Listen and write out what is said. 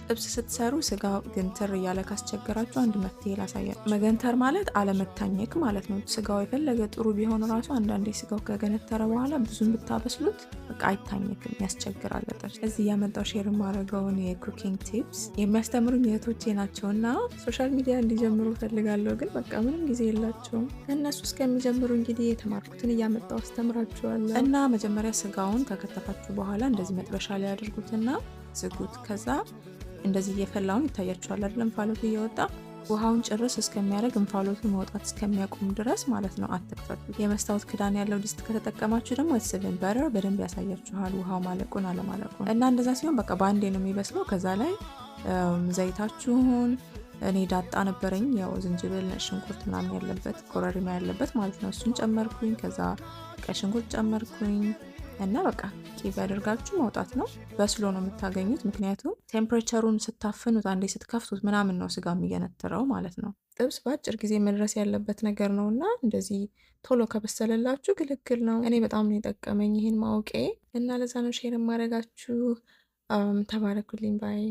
ጥብስ ስትሰሩ ስጋ ግንትር እያለ ካስቸገራችሁ አንድ መፍትሄ ላሳያችሁ። መገንተር ማለት አለመታኘክ ማለት ነው። ስጋው የፈለገ ጥሩ ቢሆን ራሱ አንዳንዴ ስጋው ከገነተረ በኋላ ብዙም ብታበስሉት በቃ አይታኘክም፣ ያስቸግራል በጣም። እዚህ ያመጣው ሼር የማደርገውን የኩኪንግ ቲፕስ የሚያስተምሩኝ እህቶቼ ናቸው እና ሶሻል ሚዲያ እንዲጀምሩ ፈልጋለሁ፣ ግን በቃ ምንም ጊዜ የላቸውም። ከእነሱ እስከሚጀምሩ እንግዲህ የተማርኩትን እያመጣው አስተምራችኋለሁ። እና መጀመሪያ ስጋውን ከከተፋችሁ በኋላ እንደዚህ መጥበሻ ላይ አድርጉትና ዝጉት። ከዛ እንደዚህ እየፈላውን ይታያችኋል አይደል? እንፋሎቱ እየወጣ ውሃውን ጭርስ እስከሚያደርግ እንፋሎቱ መውጣት እስከሚያቆም ድረስ ማለት ነው። አትክፈቱት። የመስታወት ክዳን ያለው ድስት ከተጠቀማችሁ ደግሞ ስብን በረር በደንብ ያሳያችኋል ውሃው ማለቁን አለማለቁን። እና እንደዛ ሲሆን በቃ በአንዴ ነው የሚበስለው። ከዛ ላይ ዘይታችሁን እኔ ዳጣ ነበረኝ፣ ያው ዝንጅብል፣ ነጭ ሽንኩርት ምናምን ያለበት ኮረሪማ ያለበት ማለት ነው። እሱን ጨመርኩኝ። ከዛ ቀይ ሽንኩርት ጨመርኩኝ እና በቃ ቂቤ አድርጋችሁ ማውጣት ነው። በስሎ ነው የምታገኙት፣ ምክንያቱም ቴምፕሬቸሩን ስታፍኑት አንዴ ስትከፍቱት ምናምን ነው ስጋ የሚገነትረው ማለት ነው። ጥብስ በአጭር ጊዜ መድረስ ያለበት ነገር ነው እና እንደዚህ ቶሎ ከበሰለላችሁ ግልግል ነው። እኔ በጣም ነው የጠቀመኝ ይሄን ማወቄ እና ለዛ ነው ሼር የማደርጋችሁ። ተባረኩልኝ ባይ